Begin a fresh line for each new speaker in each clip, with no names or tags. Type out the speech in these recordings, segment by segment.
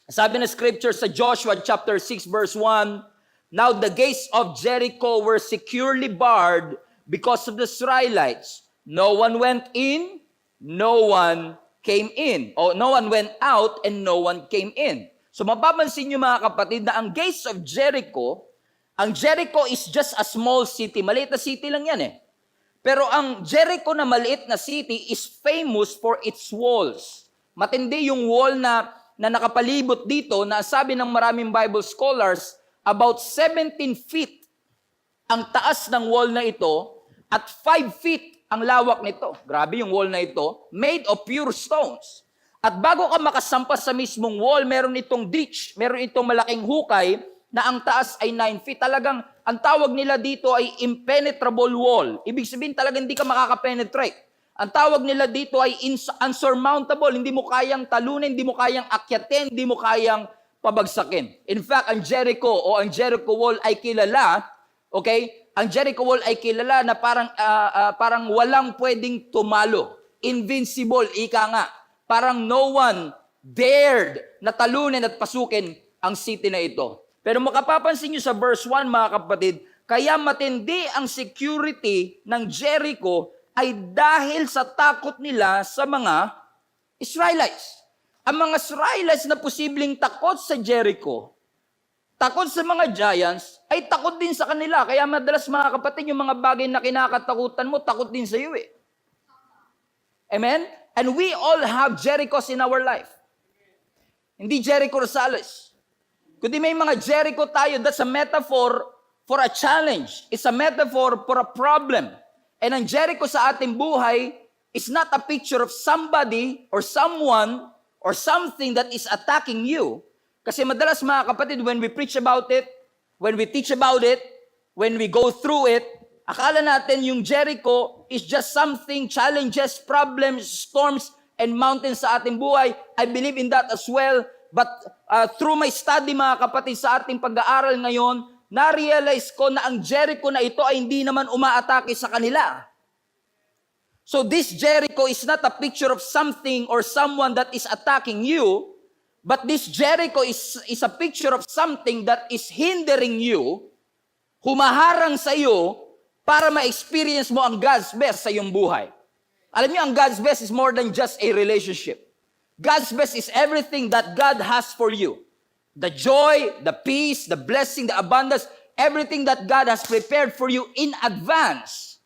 Sabi ng scripture sa Joshua chapter 6 verse 1, "Now the gates of Jericho were securely barred because of the Israelites. No one went in, no one came in." O no one went out and no one came in. So mapapansin niyo mga kapatid na ang gates of Jericho, ang Jericho is just a small city. Maliit na city lang yan eh. Pero ang Jericho na maliit na city is famous for its walls. Matindi yung wall na nakapalibot dito na sabi ng maraming Bible scholars, about 17 feet ang taas ng wall na ito at 5 feet ang lawak nito. Grabe yung wall na ito, made of pure stones. At bago ka makasampas sa mismong wall, meron itong ditch, meron itong malaking hukay na ang taas ay 9 feet. Talagang ang tawag nila dito ay impenetrable wall. Ibig sabihin talagang hindi ka makaka-penetrate. Ang tawag nila dito ay unsurmountable. Hindi mo kayang talunin, hindi mo kayang akyatin, hindi mo kayang pabagsakin. In fact, ang Jericho o ang Jericho Wall ay kilala, okay? Ang Jericho Wall ay kilala na parang walang pwedeng tumalo. Invincible, ika nga. Parang no one dared na talunin at pasukin ang city na ito. Pero makapapansin nyo sa verse 1, mga kapatid, kaya matindi ang security ng Jericho ay dahil sa takot nila sa mga Israelites. Ang mga Israelites na posibleng takot sa Jericho, takot sa mga giants, ay takot din sa kanila. Kaya madalas mga kapatid, yung mga bagay na kinakatakutan mo, takot din sa iyo eh. Amen? And we all have Jerichos in our life. Hindi Jericho Rosales. Kundi may mga Jericho tayo, that's a metaphor for a challenge. It's a metaphor for a problem. And ang Jericho sa ating buhay is not a picture of somebody or someone or something that is attacking you. Kasi madalas mga kapatid, when we preach about it, when we teach about it, when we go through it, akala natin yung Jericho is just something, challenges, problems, storms, and mountains sa ating buhay. I believe in that as well. But through my study mga kapatid sa ating pag-aaral ngayon, na-realize ko na ang Jericho na ito ay hindi naman umaatake sa kanila. So this Jericho is not a picture of something or someone that is attacking you, but this Jericho is a picture of something that is hindering you, humaharang sa iyo para ma-experience mo ang God's best sa iyong buhay. Alam niyo, ang God's best is more than just a relationship. God's best is everything that God has for you. The joy, the peace, the blessing, the abundance, everything that God has prepared for you in advance.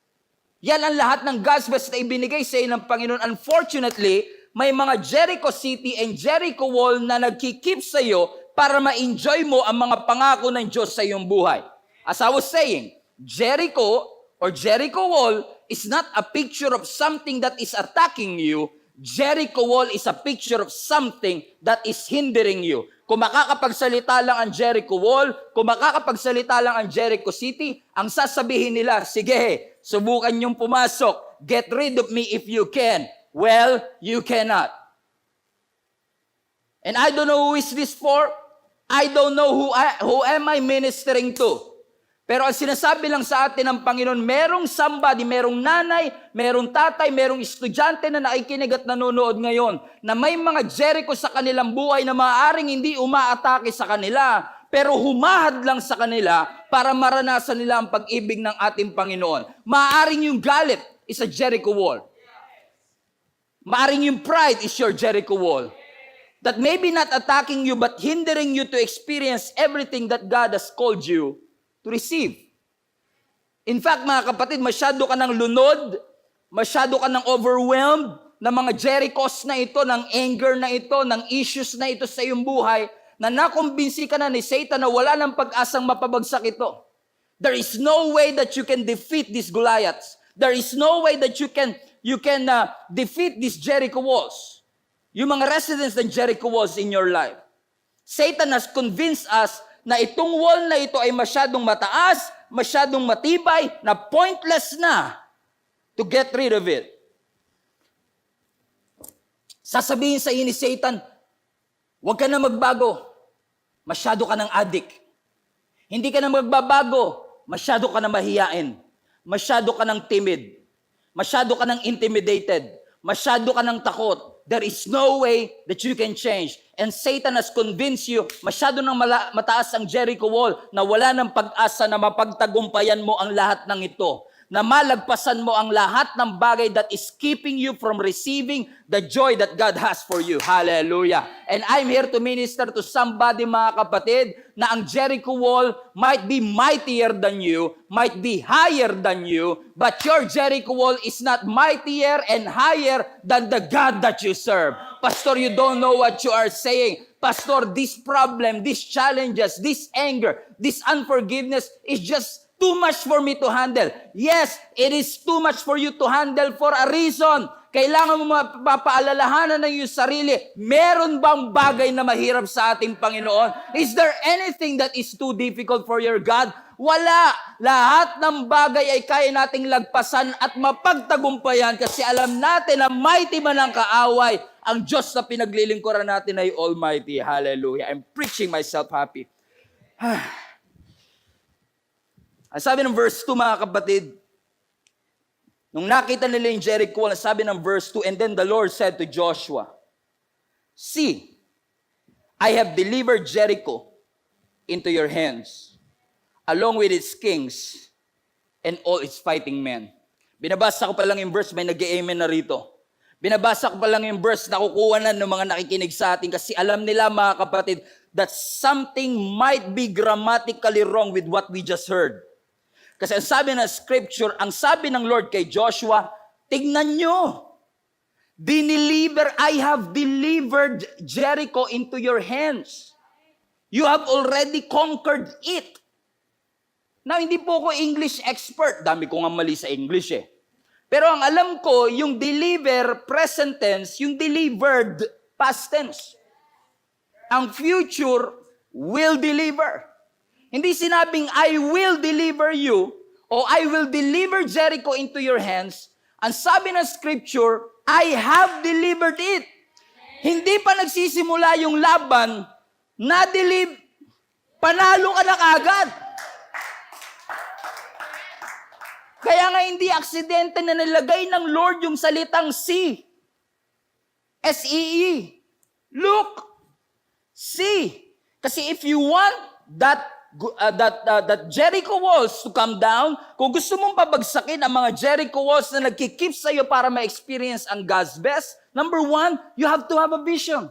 Yan ang lahat ng God's best na ibinigay sa iyo ng Panginoon. Unfortunately, may mga Jericho City and Jericho Wall na nagkikip sa iyo para ma-enjoy mo ang mga pangako ng Diyos sa iyong buhay. As I was saying, Jericho or Jericho Wall is not a picture of something that is attacking you. Jericho Wall is a picture of something that is hindering you. Kung makakapagsalita lang ang Jericho Wall, kung makakapagsalita lang ang Jericho City, ang sasabihin nila, sige, subukan niyong pumasok. Get rid of me if you can. Well, you cannot. And I don't know who is this for. I don't know who am I ministering to. Pero ang sinasabi lang sa atin ng Panginoon, merong somebody, merong nanay, merong tatay, merong estudyante na nakikinig at nanonood ngayon na may mga Jericho sa kanilang buhay na maaaring hindi umaatake sa kanila, pero humahad lang sa kanila para maranasan nila ang pag-ibig ng ating Panginoon. Maaaring yung galit is a Jericho wall. Maaaring yung pride is your Jericho wall. That maybe not attacking you but hindering you to experience everything that God has called you to receive. In fact, mga kapatid, masyado ka ng lunod, masyado ka ng overwhelmed ng mga Jerichos na ito, ng anger na ito, ng issues na ito sa iyong buhay, na nakumbinsi ka na ni Satan na wala ng pag-asang mapabagsak ito. There is no way that you can defeat these Goliaths. There is no way that you can defeat these Jericho walls. Yung mga residents ng Jericho walls in your life. Satan has convinced us na itong wall na ito ay masyadong mataas, masyadong matibay, na pointless na to get rid of it. Sasabihin sa iyo ni Satan, huwag ka na magbago, masyado ka ng addict. Hindi ka na magbabago, masyado ka na mahiyain, masyado ka ng timid, masyado ka ng intimidated, masyado ka ng takot, there is no way that you can change. And Satan has convinced you, masyado nang mataas ang Jericho wall na wala ng pag-asa na mapagtagumpayan mo ang lahat ng ito. Na malagpasan mo ang lahat ng bagay that is keeping you from receiving the joy that God has for you. Hallelujah. And I'm here to minister to somebody, mga kapatid, na ang Jericho wall might be mightier than you, might be higher than you, but your Jericho wall is not mightier and higher than the God that you serve. Pastor, you don't know what you are saying. Pastor, this problem, these challenges, this anger, this unforgiveness is just too much for me to handle. Yes, it is too much for you to handle for a reason. Kailangan mo mapaalalahanan ng iyong sarili. Meron bang bagay na mahirap sa ating Panginoon? Is there anything that is too difficult for your God? Wala. Lahat ng bagay ay kaya nating lagpasan at mapagtagumpayan kasi alam natin na mighty man ang kaaway. Ang Diyos na pinaglilingkuran natin ay Almighty. Hallelujah. I'm preaching myself happy. Ang sabi ng verse 2, mga kapatid, nung nakita nila yung Jericho, ang sabi ng verse 2, and then the Lord said to Joshua, see, I have delivered Jericho into your hands, along with its kings and all its fighting men. Binabasa ko pa lang yung verse, may nag-amen na rito. Binabasa ko pa lang yung verse na kukuha na ng mga nakikinig sa atin kasi alam nila, mga kapatid, that something might be grammatically wrong with what we just heard. Kasi ang sabi ng scripture, ang sabi ng Lord kay Joshua, tignan nyo, I have delivered Jericho into your hands. You have already conquered it. Now, hindi po ako English expert. Dami ko nga mali sa English eh. Pero ang alam ko, yung deliver, present tense, yung delivered, past tense. Ang future, will deliver. Hindi sinabing, I will deliver you, o I will deliver Jericho into your hands. Ang sabi ng scripture, I have delivered it. Hindi pa nagsisimula yung laban, panalo ka na kagad. Kaya nga hindi aksidente na nilagay ng Lord yung salitang see. S-E-E. Look. See. Kasi if you want that Jericho walls to come down, kung gusto mong pabagsakin ang mga Jericho walls na nagkikip sa iyo para ma-experience ang God's best, number one, you have to have a vision.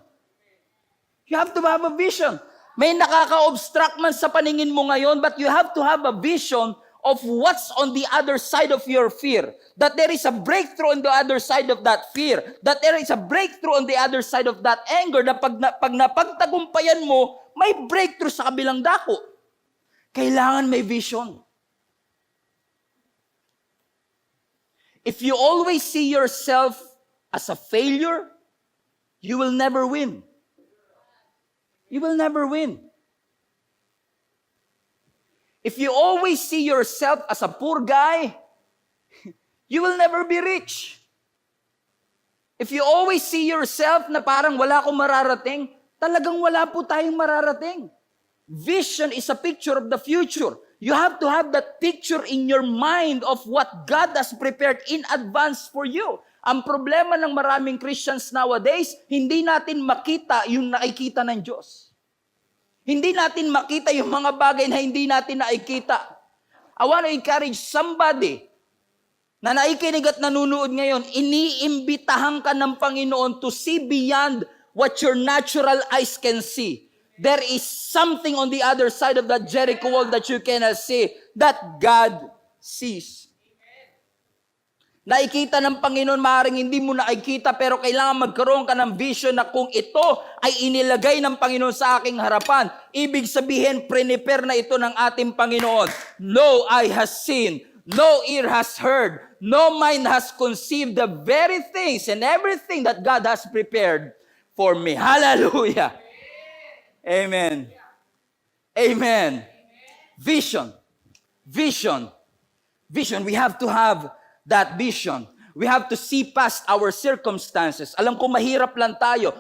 You have to have a vision. May nakaka-obstruct man sa paningin mo ngayon, but you have to have a vision of what's on the other side of your fear. That there is a breakthrough on the other side of that fear. That there is a breakthrough on the other side of that anger na pag napagtagumpayan mo, may breakthrough sa kabilang dako. Kailangan may vision. If you always see yourself as a failure, you will never win. You will never win. If you always see yourself as a poor guy, you will never be rich. If you always see yourself na parang wala akong mararating, talagang wala po tayong mararating. Vision is a picture of the future. You have to have that picture in your mind of what God has prepared in advance for you. Ang problema ng maraming Christians nowadays, hindi natin makita yung nakikita ng Diyos. Hindi natin makita yung mga bagay na hindi natin nakikita. I want to encourage somebody na naikinig at nanunood ngayon, iniimbitahan ka ng Panginoon to see beyond what your natural eyes can see. There is something on the other side of that Jericho wall that you cannot see, that God sees. Nakikita ng Panginoon, maaaring hindi mo nakikita, pero kailangan magkaroon ka ng vision na kung ito ay inilagay ng Panginoon sa aking harapan, ibig sabihin, prepare na ito ng ating Panginoon. No eye has seen, no ear has heard, no mind has conceived the very things and everything that God has prepared for me. Hallelujah! Amen. Amen. Vision. Vision. Vision. We have to have that vision. We have to see past our circumstances. Alam ko mahirap lang tayo,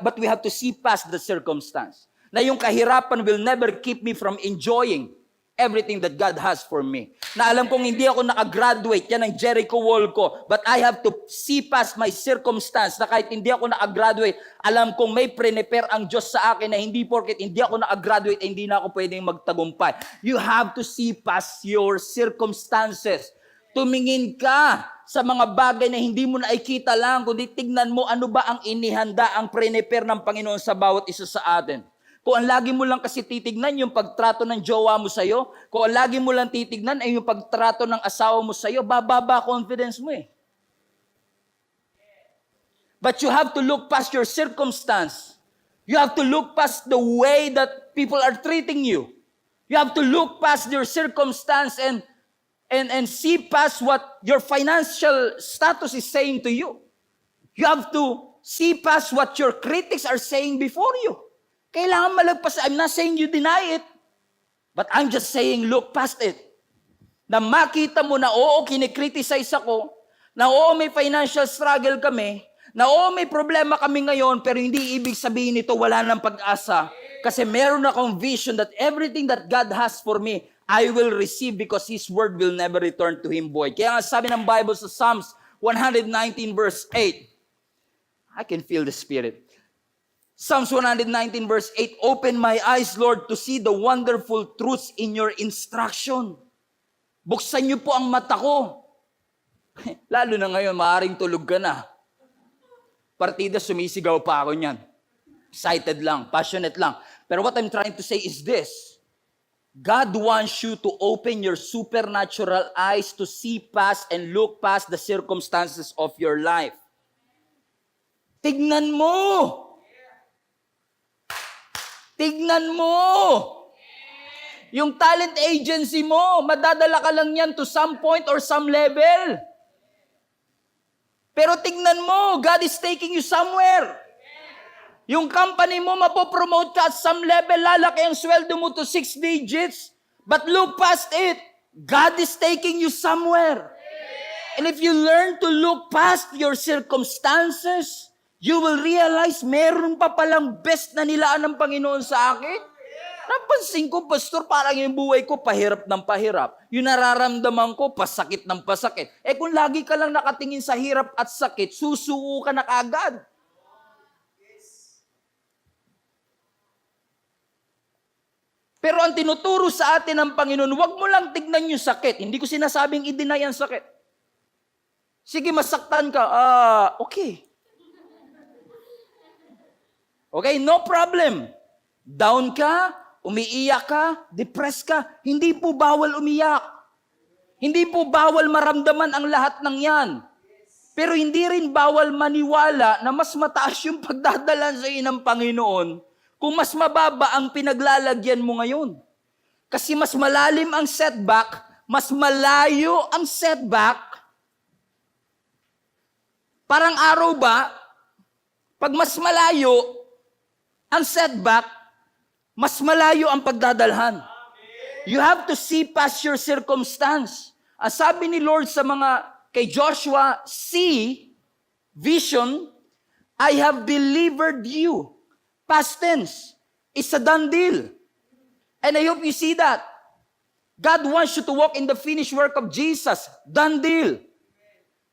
but we have to see past the circumstance. Na yung kahirapan will never keep me from enjoying everything that God has for me. Na alam kong hindi ako nakagraduate, yan ang Jericho wall ko, but I have to see past my circumstance, na kahit hindi ako nakagraduate, alam kong may prepare ang Diyos sa akin na hindi porket hindi ako nakagraduate, hindi na ako pwedeng magtagumpay. You have to see past your circumstances. Tumingin ka sa mga bagay na hindi mo nakikita lang, kundi tignan mo ano ba ang inihanda, ang prepare ng Panginoon sa bawat isa sa atin. Kung ang lagi mo lang kasi titignan yung pagtrato ng jowa mo sa'yo, kung ang lagi mo lang titignan ay yung pagtrato ng asawa mo sa'yo, bababa confidence mo eh. But you have to look past your circumstance. You have to look past the way that people are treating you. You have to look past your circumstance and see past what your financial status is saying to you. You have to see past what your critics are saying before you. Kailangan malagpas. I'm not saying you deny it, but I'm just saying look past it. Na makita mo na oo, kinikriticize ako, na oo, may financial struggle kami, na oo, may problema kami ngayon, pero hindi ibig sabihin nito wala ng pag-asa. Kasi meron akong vision that everything that God has for me, I will receive because His word will never return to Him void. Kaya nga sabi ng Bible sa Psalms 119 verse 8, I can feel the Spirit. Psalms 119 verse 8, open my eyes, Lord, to see the wonderful truths in your instruction. Buksan niyo po ang mata ko. Lalo na ngayon, maaaring tulog ka na. Partida, sumisigaw pa ako niyan. Excited lang, passionate lang. Pero what I'm trying to say is this. God wants you to open your supernatural eyes to see past and look past the circumstances of your life. Tignan mo! Tignan mo! Yung talent agency mo, madadala ka lang yan to some point or some level. Pero tignan mo, God is taking you somewhere. Yung company mo, mapopromote ka at some level, lalaki ang sweldo mo to 6 digits. But look past it. God is taking you somewhere. And if you learn to look past your circumstances, you will realize meron pa palang best na nilaan ng Panginoon sa akin. Napansin ko, Pastor, parang yung buhay ko pahirap ng pahirap. Yung nararamdaman ko, pasakit ng pasakit. Eh kung lagi ka lang nakatingin sa hirap at sakit, susuko ka na kagad. Pero ang tinuturo sa atin ng Panginoon, huwag mo lang tignan yung sakit. Hindi ko sinasabing i-deny ang sakit. Sige, masaktan ka. Okay. Okay, no problem. Down ka, umiiyak ka, depressed ka. Hindi po bawal umiyak. Hindi po bawal maramdaman ang lahat ng yan. Pero hindi rin bawal maniwala na mas mataas yung pagdadalan sa iyo ng Panginoon kung mas mababa ang pinaglalagyan mo ngayon. Kasi mas malalim ang setback, mas malayo ang setback. Parang araw ba, pag mas malayo ang setback, mas malayo ang pagdadalhan. You have to see past your circumstance. Ang sabi ni Lord sa kay Joshua, see, vision, I have delivered you. Past tense. It's a done deal. And I hope you see that. God wants you to walk in the finished work of Jesus. Done deal.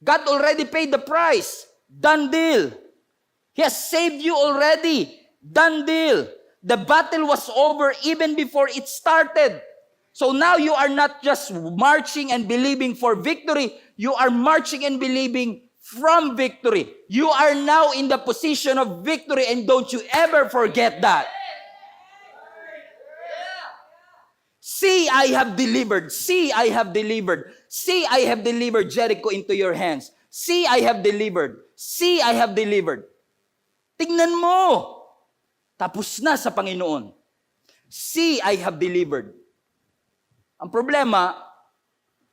God already paid the price. Done deal. He has saved you already. Done deal. The battle was over even before it started. So now you are not just marching and believing for victory. You are marching and believing from victory. You are now in the position of victory, and don't you ever forget that. See, I have delivered. See, I have delivered. See, I have delivered Jericho into your hands. See, I have delivered. See, I have delivered. Tingnan mo. Tapos na sa Panginoon. See, I have delivered. Ang problema,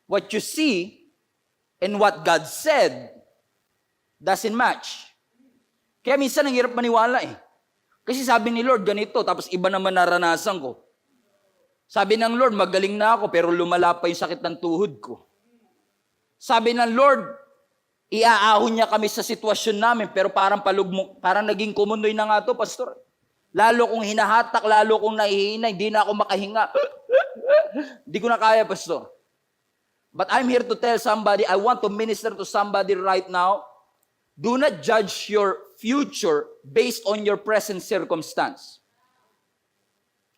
what you see and what God said doesn't match. Kaya minsan ang hirap maniwala eh. Kasi sabi ni Lord, ganito, tapos iba naman naranasan ko. Sabi ng Lord, magaling na ako, pero lumala pa yung sakit ng tuhod ko. Sabi ng Lord, iaahon niya kami sa sitwasyon namin, pero parang parang naging kumundoy na nga to, Pastor. Lalo kong hinahatak, lalo kong nahihina, hindi na ako makahinga. Di ko na kaya, Pastor. But I'm here to tell somebody, I want to minister to somebody right now. Do not judge your future based on your present circumstance.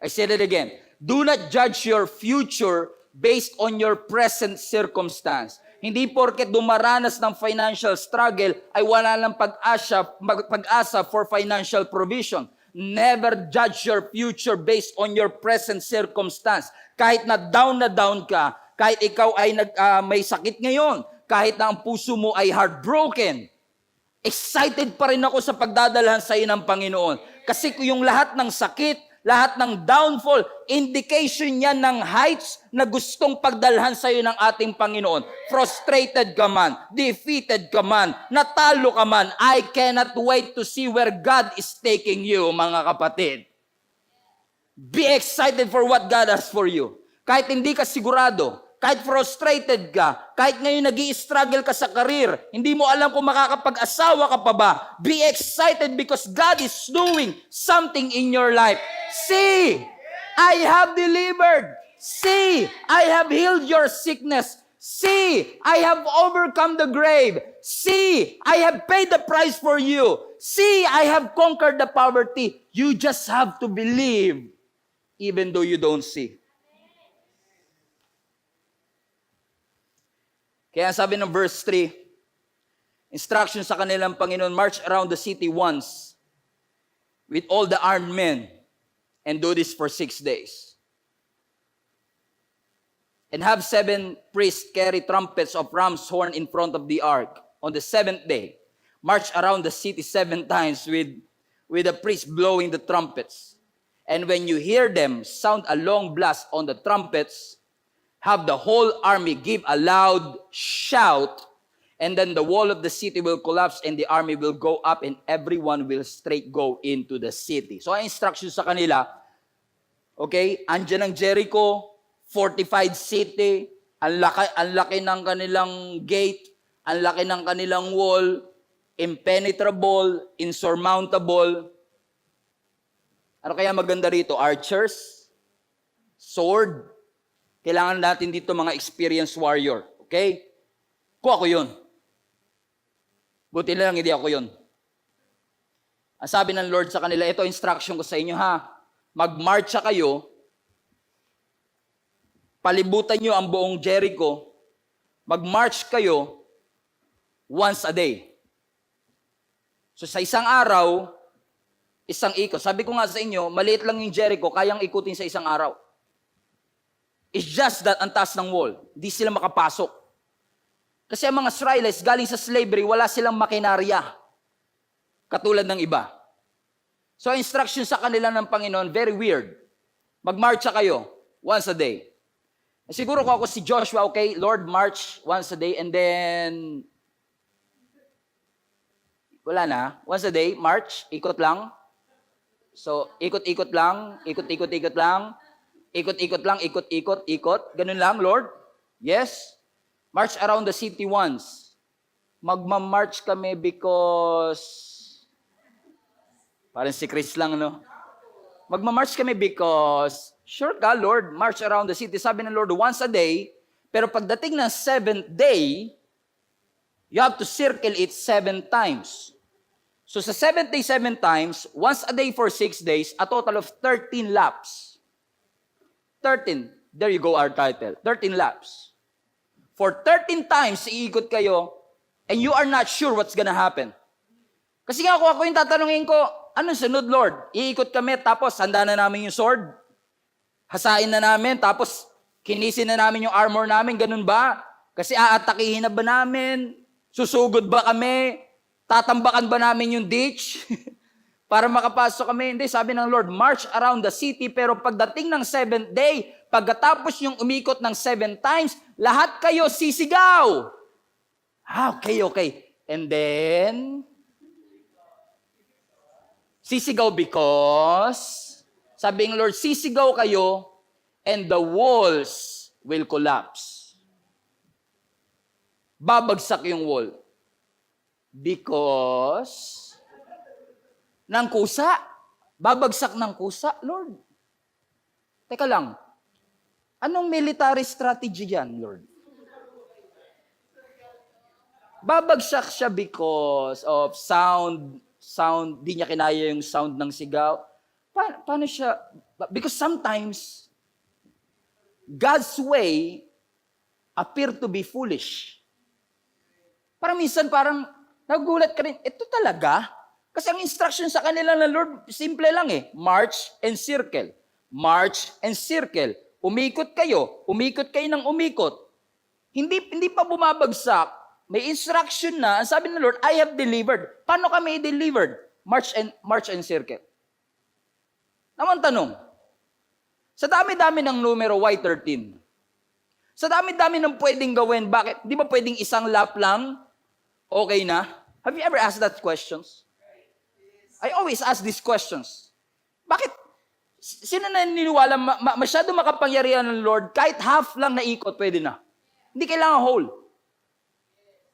I said it again. Do not judge your future based on your present circumstance. Hindi porket dumaranas ng financial struggle ay wala lang pag-asa for financial provision. Never judge your future based on your present circumstance. Kahit na down ka, kahit ikaw ay may sakit ngayon, kahit na ang puso mo ay heartbroken, excited pa rin ako sa pagdadalhan sa iyo ng Panginoon. Kasi yung lahat ng sakit, lahat ng downfall, indication yan ng heights na gustong pagdalhan sa iyo ng ating Panginoon. Frustrated ka man, defeated ka man, natalo ka man, I cannot wait to see where God is taking you, mga kapatid. Be excited for what God has for you. Kahit hindi ka sigurado, kahit frustrated ka, kahit ngayon nag-i-struggle ka sa career, hindi mo alam kung makakapag-asawa ka pa ba, be excited because God is doing something in your life. See, I have delivered. See, I have healed your sickness. See, I have overcome the grave. See, I have paid the price for you. See, I have conquered the poverty. You just have to believe even though you don't see. Kaya sabi ng verse 3, instruction sa kanilang Panginoon, march around the city once with all the armed men and do this for 6 days. And have 7 priests carry trumpets of ram's horn in front of the ark. On the 7th day, march around the city 7 times with the priests blowing the trumpets. And when you hear them sound a long blast on the trumpets, have the whole army give a loud shout, and then the wall of the city will collapse and the army will go up and everyone will straight go into the city. So, ang instruction sa kanila, okay, andyan ang Jericho, fortified city, ang laki ng kanilang gate, ang laki ng kanilang wall, impenetrable, insurmountable. Ano kaya maganda rito? Archers, sword. Kailangan natin dito mga experienced warrior. Okay? Kung ako yun. Buti na lang hindi ako yun. Ang sabi ng Lord sa kanila, ito instruction ko sa inyo ha. Magmarcha kayo, palibutan nyo ang buong Jericho, magmarch kayo once a day. So sa isang araw, isang ikot. Sabi ko nga sa inyo, maliit lang yung Jericho, kayang ikutin sa isang araw. It's just that ang taas ng wall. Hindi sila makapasok. Kasi ang mga Israelites, galing sa slavery, wala silang makinarya. Katulad ng iba. So, instruction sa kanila ng Panginoon, very weird. Magmarcha kayo, once a day. Siguro ko ako si Joshua, okay, Lord, march once a day, and then, wala na, once a day, march, ikot lang. So, ikot-ikot lang, ikot-ikot-ikot lang, ikot-ikot lang, ikot-ikot-ikot. Ganun lang, Lord? Yes? March around the city once. Magmamarch kami because... Parang si Chris lang, no? Magmamarch kami because... Sure ka, Lord, march around the city. Sabi ng Lord, once a day. Pero pagdating ng 7th day, you have to circle it 7 times. So sa 7th day, 7 times, once a day for 6 days, a total of 13 laps. 13. There you go, our title. 13 laps. For 13 times, iikot kayo, and you are not sure what's gonna happen. Kasi nga ako yung tatanungin ko, anong sunod, Lord? Iikot kami, tapos handa na namin yung sword. Hasain na namin, tapos kinisin na namin yung armor namin, ganun ba? Kasi aatakihin na ba namin? Susugod ba kami? Tatambakan ba namin yung ditch? Para makapasok kami. Hindi, sabi ng Lord, march around the city, pero pagdating ng 7th day, pagkatapos yung umikot ng 7 times, lahat kayo sisigaw. Okay. And then, sisigaw because, sabi ng Lord, sisigaw kayo, and the walls will collapse. Babagsak yung wall. Because, ng kusa. Babagsak ng kusa, Lord. Teka lang. Anong military strategy yan, Lord? Babagsak siya because of sound, di niya kinaya yung sound ng sigaw. Paano siya? Because sometimes, God's way appear to be foolish. Parang minsan, nagulat ka rin, ito talaga? Kasi ang instruction sa kanila ng Lord, simple lang eh. March and circle. March and circle. Umikot kayo ng umikot. Hindi pa bumabagsak. May instruction na, ang sabi ng Lord, I have delivered. Paano kami delivered? March and circle. Naman tanong, sa dami-dami ng numero, why 13? Sa dami-dami ng pwedeng gawin, bakit? Di ba pwedeng isang lap lang? Okay na? Have you ever asked that questions? I always ask these questions. Bakit? Sino naniniwala masyado makapangyarihan ng Lord, kahit half lang na ikot, pwede na. Hindi kailangan whole.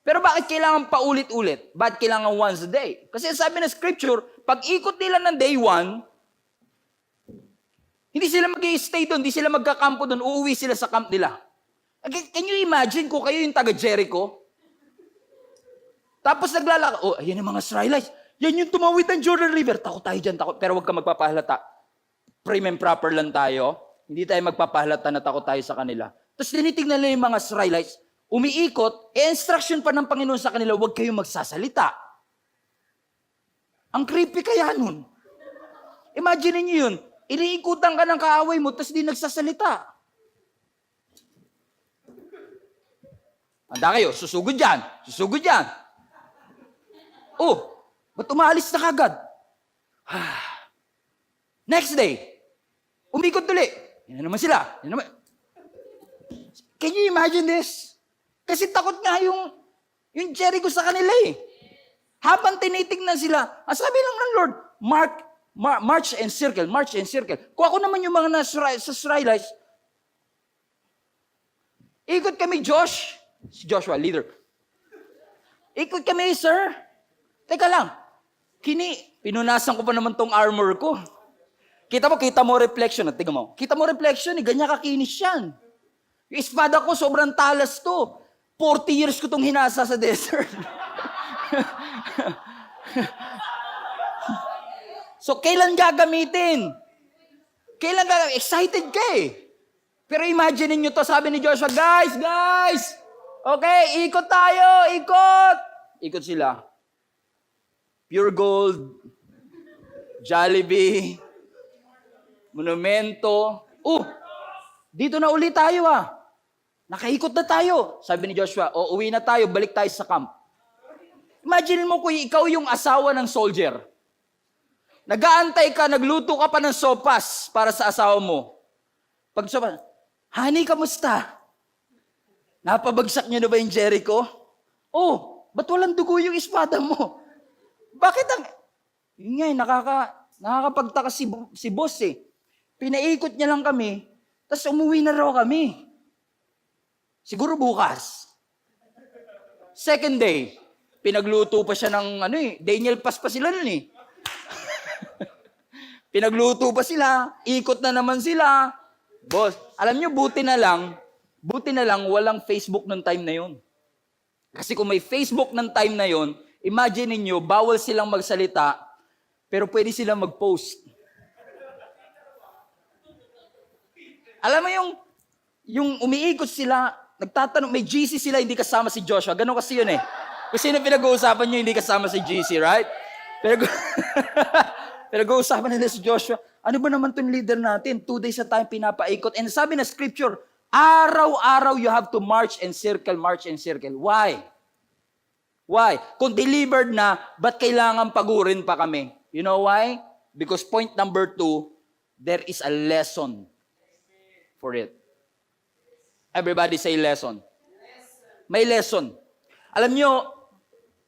Pero bakit kailangan paulit-ulit? Bakit kailangan once a day? Kasi sabi ng scripture, pag ikot nila ng day 1, hindi sila mag-i-stay doon, hindi sila magkakampo doon, uuwi sila sa camp nila. Can you imagine kung kayo yung taga Jericho? Tapos naglalakad, ayan yung mga Israelites. Yan yung tumawid ng Jordan River. Takot tayo dyan, takot. Pero huwag ka magpapahalata. Prim and proper lang tayo. Hindi tayo magpapahalata na takot tayo sa kanila. Tapos tinitignan nila yung mga Israelites, umiikot, instruction pa ng Panginoon sa kanila, huwag kayong magsasalita. Ang creepy kaya nun. Imagine niyo yun. Iniikutan ka ng kaaway mo, tapos di nagsasalita. Handa kayo, susugod dyan. Susugod dyan. Ba't umaalis na kagad? Next day, umikot ulit. Yan naman sila. Can you imagine this? Kasi takot nga yung Jericho sa kanila eh. Habang tinitignan sila, ang sabi lang ng Lord, march and circle, march and circle. Kung ako naman yung mga sa Israelites, ikot kami, si Joshua, leader. Ikot kami, sir. Teka lang, pinunasan ko pa naman tong armor ko. Kita mo reflection. Tingnan mo. Kita mo reflection, ganyan kakinis yan. Yung espada ko, sobrang talas to. 40 years ko tong hinasa sa desert. So, kailan gagamitin? Excited ka eh. Pero imagine niyo to, sabi ni Joshua, guys! Okay, ikot tayo, ikot! Ikot sila. Pure Gold, Jollibee, Monumento. Dito na uli tayo ah. Nakaikot na tayo. Sabi ni Joshua, uwi na tayo, balik tayo sa camp. Imagine mo kung ikaw yung asawa ng soldier. Nag-aantay ka, nagluto ka pa ng sopas para sa asawa mo. Pag sopas, honey, kamusta? Napabagsak niyo na ba yung Jericho? Ba't walang dugo yung espada mo? Bakit yun nga, nakakapagtaka si boss eh. Pinaikot niya lang kami, tapos umuwi na raw kami. Siguro bukas. Second day, pinagluto pa siya ng Daniel Pas pa sila nun eh. Pinagluto pa sila, ikot na naman sila. Boss, alam niyo, buti na lang walang Facebook ng time na yun. Kasi kung may Facebook ng time na yun, imagine niyo, bawal silang magsalita, pero pwede silang mag-post. Alam mo yung umiikot sila, nagtatanong, may GC sila, hindi kasama si Joshua. Ganun kasi yun eh. Kasi sino pinag-uusapan nyo, hindi kasama si GC, right? Pinag-uusapan nila si Joshua, ano ba naman itong leader natin? 2 days na tayo pinapaikot. And sabi na scripture, araw-araw you have to march and circle. Why? Why? Kung delivered na, ba't kailangan pagurin pa kami? You know why? Because point number 2, there is a lesson for it. Everybody say lesson. May lesson. Alam nyo,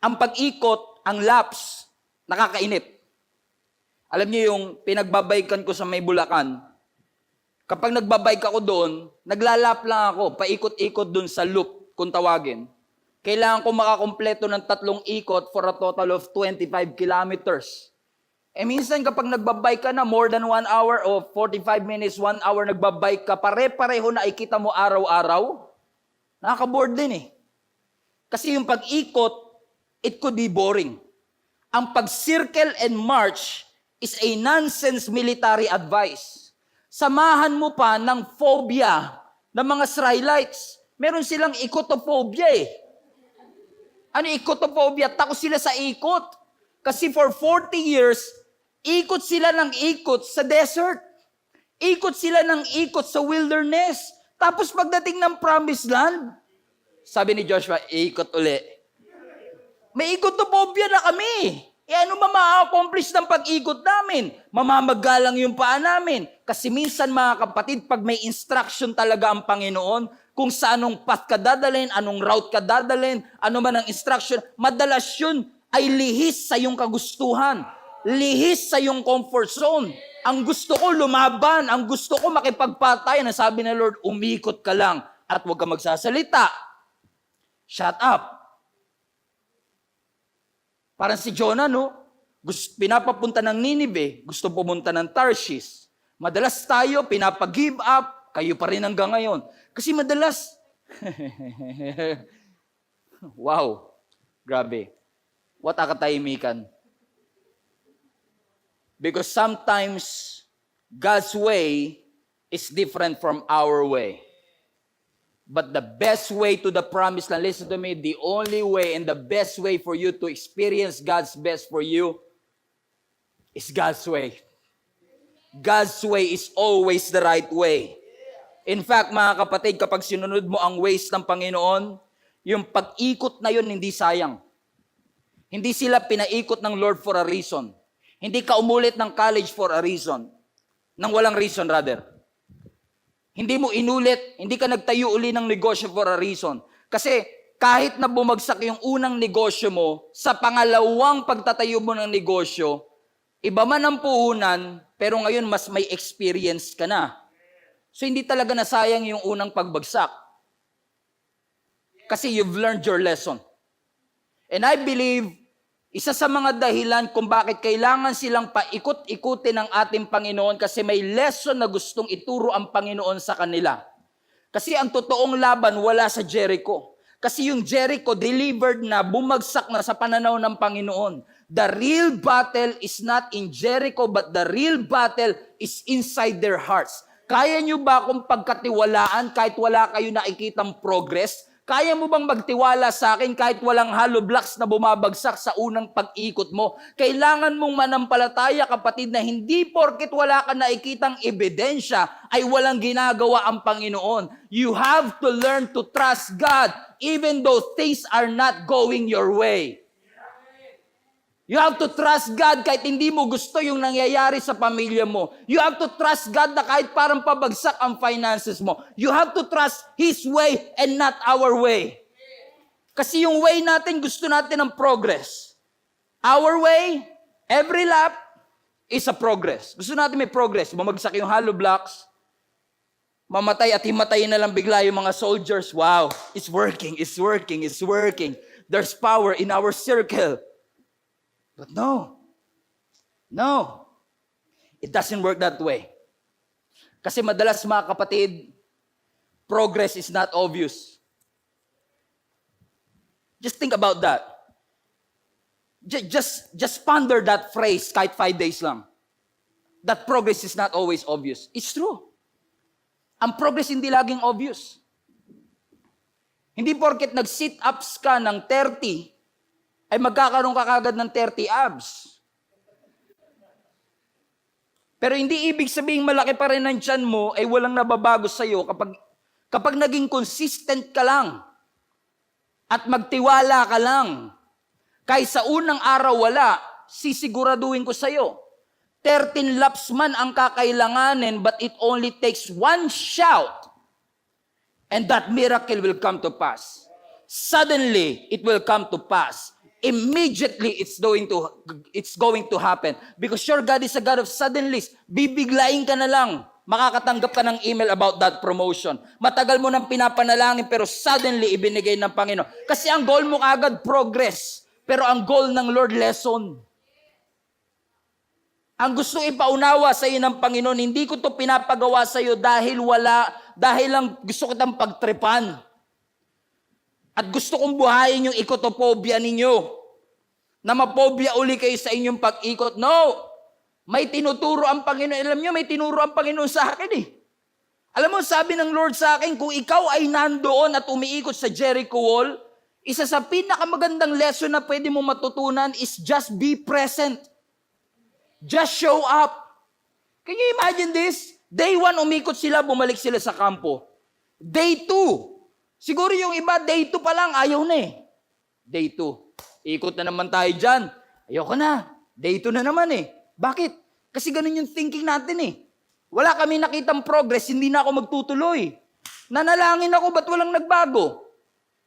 ang pag-ikot, ang laps, nakakainip. Alam nyo yung pinagbabaikan ko sa may Bulacan, kapag nagbabike ako doon, naglalap lang ako, paikot-ikot doon sa loop, kung tawagin. Kailangan ko makakompleto ng 3 ikot for a total of 25 kilometers. Minsan kapag nagbabike ka na more than 1 hour o 45 minutes, 1 hour nagbabike ka, pare-pareho na ikita mo araw-araw, nakaka-bored din eh. Kasi yung pag-ikot, it could be boring. Ang pag-circle and march is a nonsense military advice. Samahan mo pa ng phobia ng mga Israelites. Meron silang ikotophobia eh. Ano ikotophobia? Takot sila sa ikot. Kasi for 40 years, ikot sila ng ikot sa desert. Ikot sila ng ikot sa wilderness. Tapos pagdating ng promised land, sabi ni Joshua, ikot uli. May ikotophobia na kami. Ano ba ma-accomplish ng pag-ikot namin? Mamamagalang yung paa namin. Kasi minsan mga kapatid, pag may instruction talaga ang Panginoon, kung sa anong path ka dadalhin, anong route ka dadalhin, ano man ang instruction, madalas yun ay lihis sa iyong kagustuhan. Lihis sa iyong comfort zone. Ang gusto ko lumaban, ang gusto ko makipagpatay. Sabi ng Lord, umikot ka lang at huwag ka magsasalita. Shut up. Parang si Jonah, no? Pinapapunta ng Ninive, gusto pumunta ng Tarshish. Madalas tayo, pinapag-give up, kayo pa rin hanggang ngayon. Kasi madalas, wow, grabe. What a katahimikan. Because sometimes, God's way is different from our way. But the best way to the promised land, listen to me, the only way and the best way for you to experience God's best for you is God's way. God's way is always the right way. In fact, mga kapatid, kapag sinunod mo ang ways ng Panginoon, yung pag-ikot na yun hindi sayang. Hindi sila pinaikot ng Lord for a reason. Hindi ka umulit ng college for a reason. Nang walang reason rather. Hindi mo inulit, hindi ka nagtayo uli ng negosyo for a reason. Kasi kahit na bumagsak yung unang negosyo mo, sa pangalawang pagtatayo mo ng negosyo, iba man ang puhunan, pero ngayon mas may experience ka na. So hindi talaga nasayang yung unang pagbagsak. Kasi you've learned your lesson. And I believe, isa sa mga dahilan kung bakit kailangan silang paikot-ikutin ng ating Panginoon kasi may lesson na gustong ituro ang Panginoon sa kanila. Kasi ang totoong laban wala sa Jericho. Kasi yung Jericho delivered na, bumagsak na sa pananaw ng Panginoon. The real battle is not in Jericho but the real battle is inside their hearts. Kaya nyo ba kung pagkatiwalaan kahit wala kayo nakikitang progress? Kaya mo bang magtiwala sa akin kahit walang hollow blocks na bumabagsak sa unang pag-ikot mo? Kailangan mong manampalataya, kapatid, na hindi porket wala ka nakikitang ebidensya ay walang ginagawa ang Panginoon. You have to learn to trust God even though things are not going your way. You have to trust God kahit hindi mo gusto yung nangyayari sa pamilya mo. You have to trust God na kahit parang pabagsak ang finances mo. You have to trust His way and not our way. Kasi yung way natin, gusto natin ng progress. Our way, every lap, is a progress. Gusto natin may progress. Bumagsak yung hollow blocks, mamatay at himatayin na lang bigla yung mga soldiers. Wow, it's working, it's working, it's working. There's power in our circle. But no, it doesn't work that way. Kasi madalas mga kapatid, progress is not obvious. Just think about that. Just ponder that phrase kahit 5 days lang. That progress is not always obvious. It's true. Ang progress hindi laging obvious. Hindi porket nag-sit-ups ka ng 30, ay magkakaroon ka kagad ng 30 abs. Pero hindi ibig sabihin malaki pa rin ang tiyan mo ay walang nababago sa'yo kapag naging consistent ka lang at magtiwala ka lang. Kahit sa unang araw wala, sisiguraduhin ko sa'yo. 13 laps man ang kakailanganin but it only takes one shout and that miracle will come to pass. Suddenly, it will come to pass. Immediately, it's going to happen. Because your God is a God of suddenlies. Bibiglayin ka na lang. Makakatanggap ka ng email about that promotion. Matagal mo nang pinapanalangin pero suddenly ibinigay ng Panginoon. Kasi ang goal mo agad progress. Pero ang goal ng Lord, lesson. Ang gusto ipaunawa sa iyo ng Panginoon, hindi ko to pinapagawa sa iyo dahil lang gusto kitang pagtripan. At gusto kong buhayin yung ikotopobia ninyo. Na mapobia uli kayo sa inyong pag-ikot. No! May tinuturo ang Panginoon. Alam nyo, may tinuro ang Panginoon sa akin eh. Alam mo, sabi ng Lord sa akin, kung ikaw ay nandoon at umiikot sa Jericho Wall, isa sa pinakamagandang lesson na pwede mo matutunan is just be present. Just show up. Can you imagine this? Day 1, umikot sila, bumalik sila sa kampo. Day 2, siguro yung iba, day 2 pa lang, ayaw na eh. Day 2, ikot na naman tayo dyan. Ayoko na. Day 2 na naman eh. Bakit? Kasi ganun yung thinking natin eh. Wala kami nakitang progress, hindi na ako magtutuloy. Nanalangin ako, ba't walang nagbago?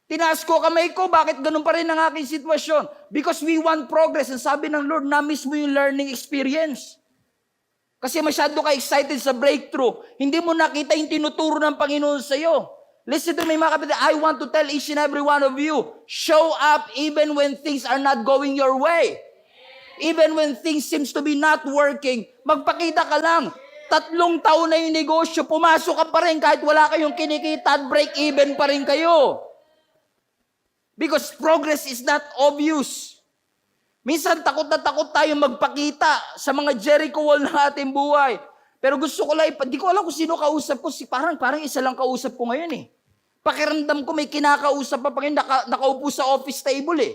Tinaas ko kamay ko, bakit ganun pa rin ang aking sitwasyon? Because we want progress. Ang sabi ng Lord, na-miss mo yung learning experience. Kasi masyado ka excited sa breakthrough. Hindi mo nakita yung tinuturo ng Panginoon sa'yo. Listen to me mga kapatid, I want to tell each and every one of you, show up even when things are not going your way. Even when things seems to be not working, magpakita ka lang. 3 taon na yung negosyo, pumasok ka pa rin kahit wala kayong kinikita at break even pa rin kayo. Because progress is not obvious. Minsan takot na takot tayo magpakita sa mga Jericho wall ng ating buhay. Pero gusto ko lang, di ko alam kung sino kausap ko. Parang isa lang kausap ko ngayon eh. Pakiramdam ko may kinakausap pa Panginoon, nakaupo sa office table eh.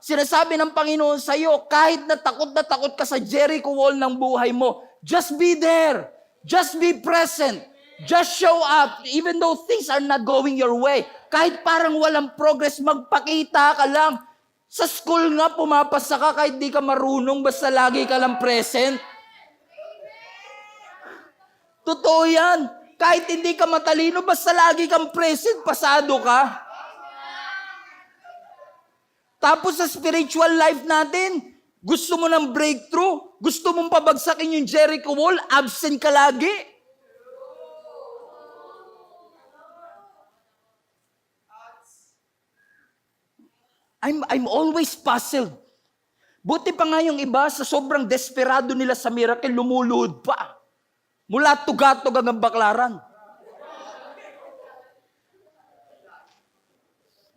Sinasabi ng Panginoon sa iyo, kahit na takot ka sa Jericho wall ng buhay mo, just be there. Just be present. Just show up. Even though things are not going your way. Kahit parang walang progress, magpakita ka lang. Sa school nga, pumapasa ka kahit di ka marunong, basta lagi ka lang present. Totoo yan. Kahit hindi ka matalino, basta lagi kang present, pasado ka. Tapos sa spiritual life natin, gusto mo ng breakthrough, gusto mong pabagsakin yung Jericho wall, absent ka lagi. I'm always puzzled. Buti pa nga yung iba, sa sobrang desperado nila sa miracle, lumuluhod pa. Mula tugatog hanggang baklaran.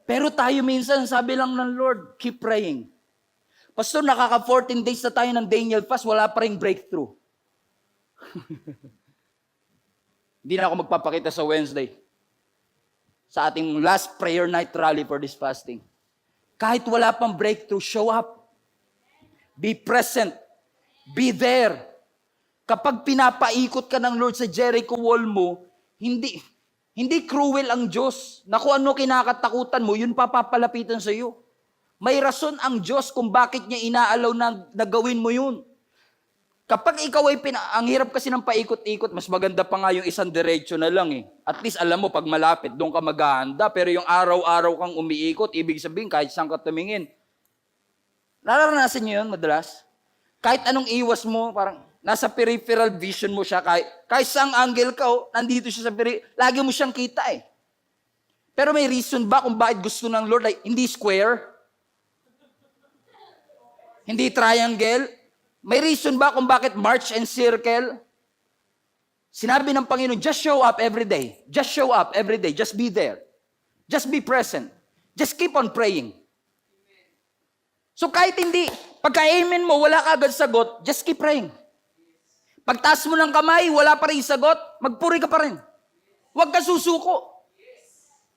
Pero tayo minsan, sabi lang ng Lord, keep praying. Pastor, nakaka 14 days na tayo ng Daniel fast, wala pa rin breakthrough. Hindi na ako magpapakita sa Wednesday. Sa ating last prayer night rally for this fasting. Kahit wala pang breakthrough, show up. Be present. Be there. Kapag pinapaikot ka ng Lord sa Jericho wall mo, hindi cruel ang Diyos. Na kung ano kinakatakutan mo, yun papapalapitan sa iyo. May rason ang Diyos kung bakit niya inaalaw na gawin mo yun. Kapag ikaw ay ang hirap kasi ng paikot-ikot, mas maganda pa nga yung isang diretso na lang eh. At least alam mo, pag malapit, doon ka maghahanda. Pero yung araw-araw kang umiikot, ibig sabihin, kahit saan ka tumingin. Nararanasan niyo yun madalas? Kahit anong iwas mo, parang nasa peripheral vision mo siya. Kahit saang angle ka, nandito siya sa lagi mo siyang kita eh. Pero may reason ba kung bakit gusto ng Lord? Like, hindi square? Hindi triangle? May reason ba kung bakit march and circle? Sinabi ng Panginoon, just show up every day. Just show up every day. Just be there. Just be present. Just keep on praying. So kahit hindi, pagka-amen mo, wala ka agad sagot, just keep praying. Pagtaas mo ng kamay, wala pa rin sagot, magpuri ka pa rin. Huwag ka susuko.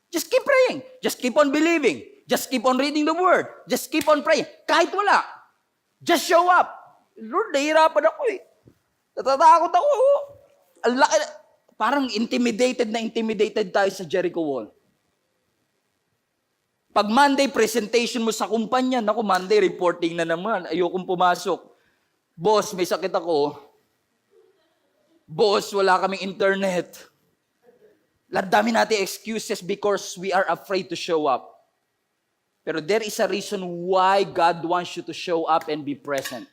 Just keep praying. Just keep on believing. Just keep on reading the word. Just keep on praying. Kahit wala. Just show up. Lord, nahihirapan ako eh. Natatakot ako. Parang intimidated tayo sa Jericho wall. Pag Monday presentation mo sa kumpanya, naku, Monday reporting na naman. Ayokong pumasok. Boss, may sakit ako. Boss, wala kaming internet. Dami natin excuses because we are afraid to show up. Pero there is a reason why God wants you to show up and be present.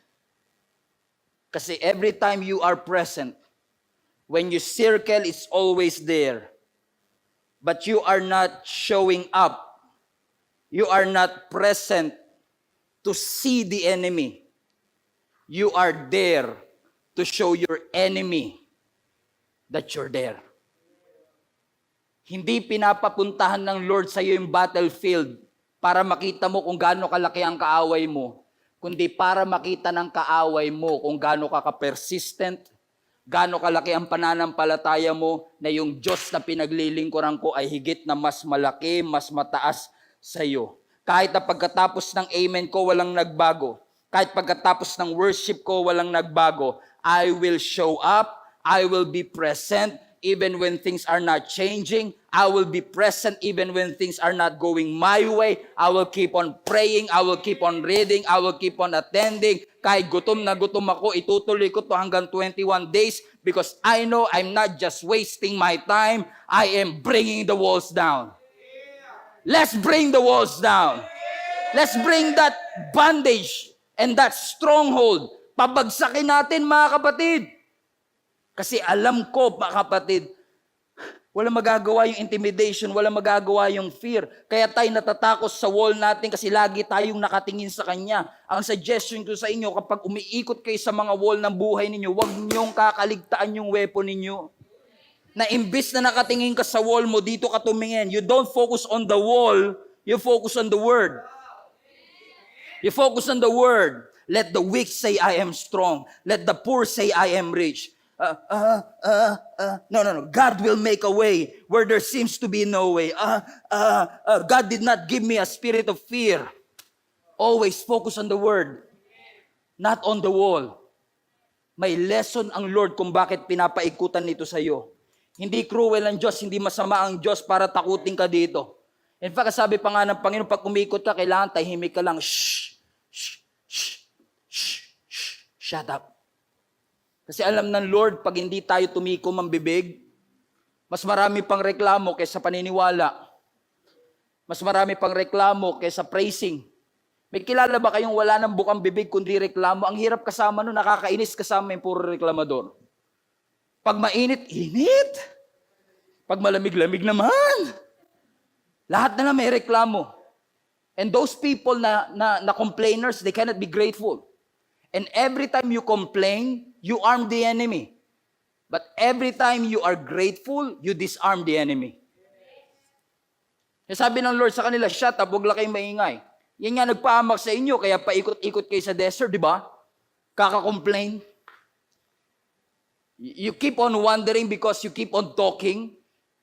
Kasi every time you are present, when you circle, it's always there. But you are not showing up. You are not present to see the enemy. You are there to show your enemy that you're there. Hindi pinapapuntahan ng Lord sa iyo yung battlefield para makita mo kung gaano kalaki ang kaaway mo, kundi para makita ng kaaway mo kung gaano ka persistent, gaano kalaki ang pananampalataya mo na yung Diyos na pinaglilingkuran ko ay higit na mas malaki, mas mataas sa iyo. Kahit na pagkatapos ng amen ko walang nagbago, kahit pagkatapos ng worship ko walang nagbago, I will show up, I will be present, even when things are not changing. I will be present even when things are not going my way. I will keep on praying. I will keep on reading. I will keep on attending. Kahit gutom na gutom ako, itutuloy ko to hanggang 21 days because I know I'm not just wasting my time. I am bringing the walls down. Let's bring the walls down. Let's bring that bondage and that stronghold. Pabagsakin natin, mga kapatid. Kasi alam ko, mga kapatid, wala magagawa yung intimidation, wala magagawa yung fear. Kaya tayo natatakot sa wall natin kasi lagi tayong nakatingin sa Kanya. Ang suggestion ko sa inyo, kapag umiikot kayo sa mga wall ng buhay ninyo, huwag niyong kakaligtaan yung weapon ninyo. Na imbis na nakatingin ka sa wall mo, dito ka tumingin. You don't focus on the wall, you focus on the Word. You focus on the Word. Let the weak say, I am strong. Let the poor say, I am rich. No. God will make a way where there seems to be no way. God did not give me a spirit of fear. Always focus on the Word, not on the wall. May lesson ang Lord kung bakit pinapaikutan nito sa iyo. Hindi cruel ang Diyos, hindi masama ang Diyos para takutin ka dito. In fact, sabi pa nga ng Panginoon, pag umikot ka, kailangan tahimik ka lang. Shh, shh, shh, shh, shh, shut up. Kasi alam ng Lord, pag hindi tayo tumikom ang bibig, mas marami pang reklamo kaysa paniniwala. Mas marami pang reklamo kaysa praising. May kilala ba kayong wala ng bukang bibig kundi reklamo? Ang hirap kasama nun, nakakainis kasama yung puro reklamador. Pag mainit, init. Pag malamig-lamig naman. Lahat na lang may reklamo. And those people na complainers, they cannot be grateful. And every time you complain, you arm the enemy. But every time you are grateful, you disarm the enemy. Sabi ng Lord sa kanila, shut up, huwag lang kayong maingay. Yan nga nagpahamak sa inyo, kaya paikot-ikot kayo sa desert, di ba? Kaka-complain. You keep on wondering because you keep on talking.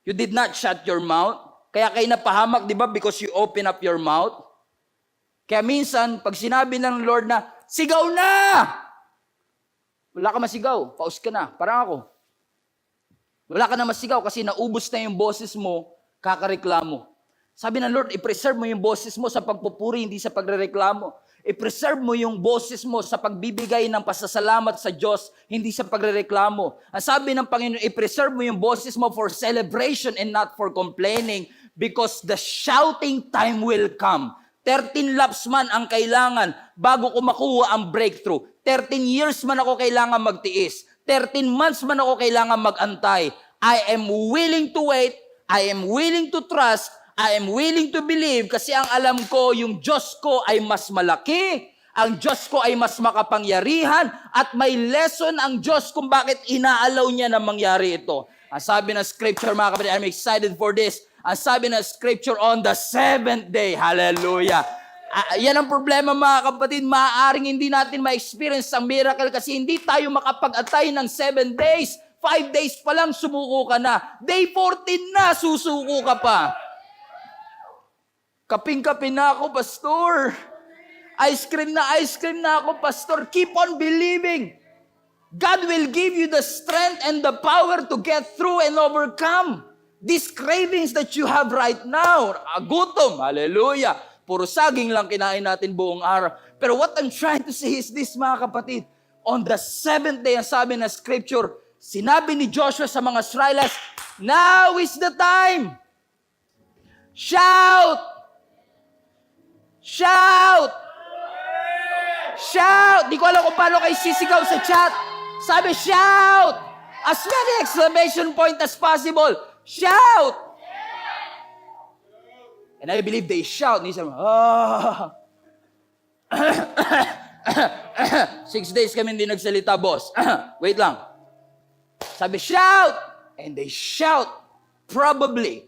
You did not shut your mouth. Kaya kayo napahamak, di ba? Because you open up your mouth. Kaya minsan, pag sinabi ng Lord na, sigaw na! Wala ka masigaw, paus ka na, parang ako. Wala ka na masigaw kasi naubos na yung boses mo, kakareklamo. Sabi ng Lord, i-preserve mo yung boses mo sa pagpupuri, hindi sa pagrereklamo. I-preserve mo yung boses mo sa pagbibigay ng pasasalamat sa Diyos, hindi sa pagrereklamo. Ang sabi ng Panginoon, i-preserve mo yung boses mo for celebration and not for complaining because the shouting time will come. 13 laps man ang kailangan bago ko makuha ang breakthrough. 13 years man ako kailangan magtiis. 13 months man ako kailangan magantay. I am willing to wait. I am willing to trust. I am willing to believe kasi ang alam ko, yung Diyos ko ay mas malaki, ang Diyos ko ay mas makapangyarihan, at may lesson ang Diyos kung bakit inaalaw niya na mangyari ito. Ang sabi ng scripture, mga kapatid, I'm excited for this. Ang sabi ng scripture, on the seventh day, hallelujah. Yan ang problema, mga kapatid, maaaring hindi natin ma-experience ang miracle kasi hindi tayo makapag-atay ng 7 days. 5 days pa lang, sumuko ka na. Day 14 na, susuko ka pa. Kaping-kape na ako, pastor. Ice cream na ako, pastor. Keep on believing. God will give you the strength and the power to get through and overcome these cravings that you have right now. Gutom, hallelujah. Puro saging lang kinain natin buong araw. Pero what I'm trying to say is this, mga kapatid. On the 7th day, ang sabi na scripture, sinabi ni Joshua sa mga Israelites, now is the time. Shout! Shout! Shout! Di ko alam kung paano kayo sisigaw sa chat. Sabi, shout! As many exclamation point as possible. Shout! And I believe they shout. And he said, 6 days kami hindi nagsalita, boss. Wait lang. Sabi, shout! And they shout, probably,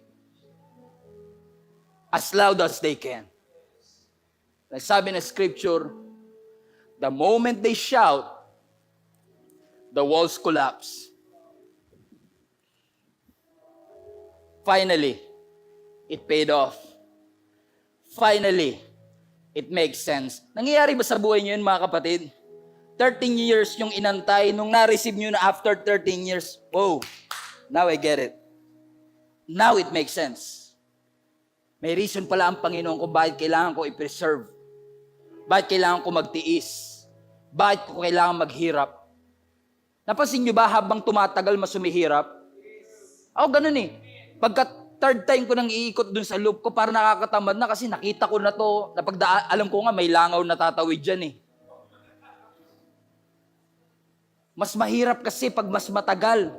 as loud as they can. Sabi na scripture, the moment they shout, the walls collapse. Finally, it paid off. Finally, it makes sense. Nangyayari ba sa buhay niyo yun, mga kapatid? 13 years yung inantay, nung na-receive niyo na after 13 years, whoa, now I get it. Now it makes sense. May reason pala ang Panginoon kung bakit kailangan ko i-preserve. Bakit kailangan ko magtiis? Bakit ko kailangan maghirap? Napansin niyo ba habang tumatagal mas sumihirap? Ako ganun eh. Pagka third time ko nang iikot dun sa loop ko, para nakakatamad na kasi nakita ko na to. Alam ko nga may langaw na tatawid dyan eh. Mas mahirap kasi pag mas matagal.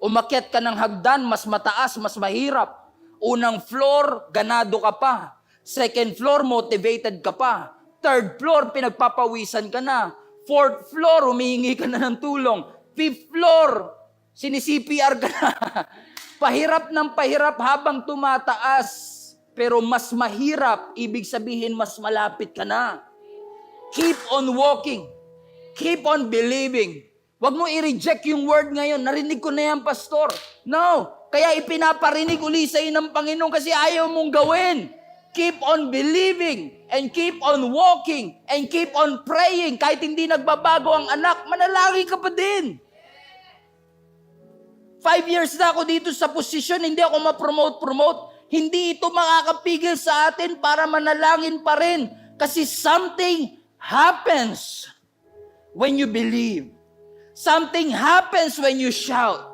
Umakyat ka ng hagdan, mas mataas, mas mahirap. Unang floor, ganado ka pa. Second floor, motivated ka pa. Third floor, pinagpapawisan ka na. Fourth floor, humihingi ka na ng tulong. Fifth floor, sinisi-CPR ka na. Pahirap ng pahirap habang tumataas. Pero mas mahirap, ibig sabihin mas malapit ka na. Keep on walking. Keep on believing. Huwag mo i-reject yung word ngayon. Narinig ko na yan, pastor. No. Kaya ipinaparinig uli sa iyo ng Panginoon kasi ayaw mong gawin. Keep on believing and keep on walking and keep on praying. Kahit hindi nagbabago ang anak, manalangin ka pa din. 5 years na ako dito sa posisyon, hindi ako ma-promote. Hindi ito makakapigil sa atin para manalangin pa rin. Kasi something happens when you believe. Something happens when you shout.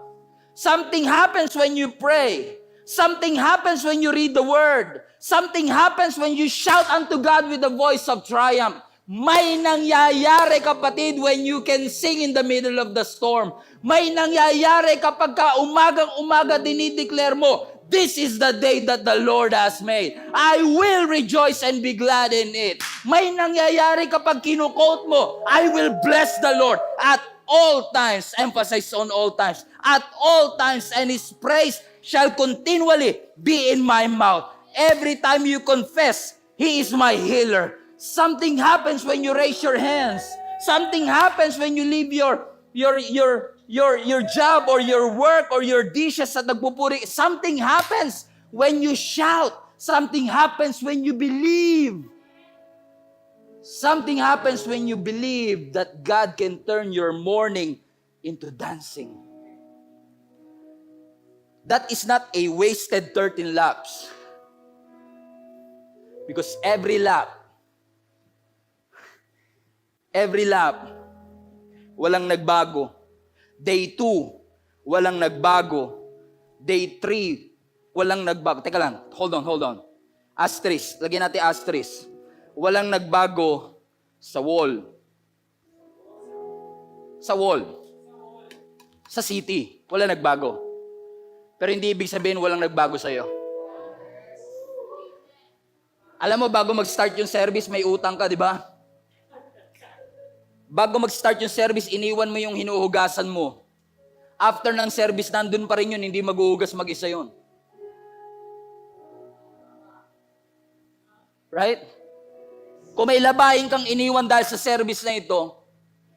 Something happens when you pray. Something happens when you read the word. Something happens when you shout unto God with a voice of triumph. May nangyayari, kapatid, when you can sing in the middle of the storm. May nangyayari kapag ka umagang-umaga dinideclare mo, this is the day that the Lord has made. I will rejoice and be glad in it. May nangyayari kapag kinukote mo, I will bless the Lord at all times. Emphasize on all times. At all times, and His praise shall continually be in my mouth. Every time you confess, He is my healer. Something happens when you raise your hands. Something happens when you leave your job or your work or your dishes at nagpupuri. Something happens when you shout. Something happens when you believe. Something happens when you believe that God can turn your mourning into dancing. That is not a wasted 13 laps. Because every lap, walang nagbago. Day 2, walang nagbago. Day 3, walang nagbago. Teka lang, hold on. Asterisk, lagyan natin asterisk. Walang nagbago sa wall. Sa wall. Sa city, walang nagbago. Pero hindi ibig sabihin walang nagbago sa'yo. Alam mo, bago mag-start yung service, may utang ka, di ba? Bago mag-start yung service, iniwan mo yung hinuhugasan mo. After ng service, nandun pa rin yun, hindi maghuhugas mag-isa yun. Right? Kung may labahin kang iniwan dahil sa service na ito,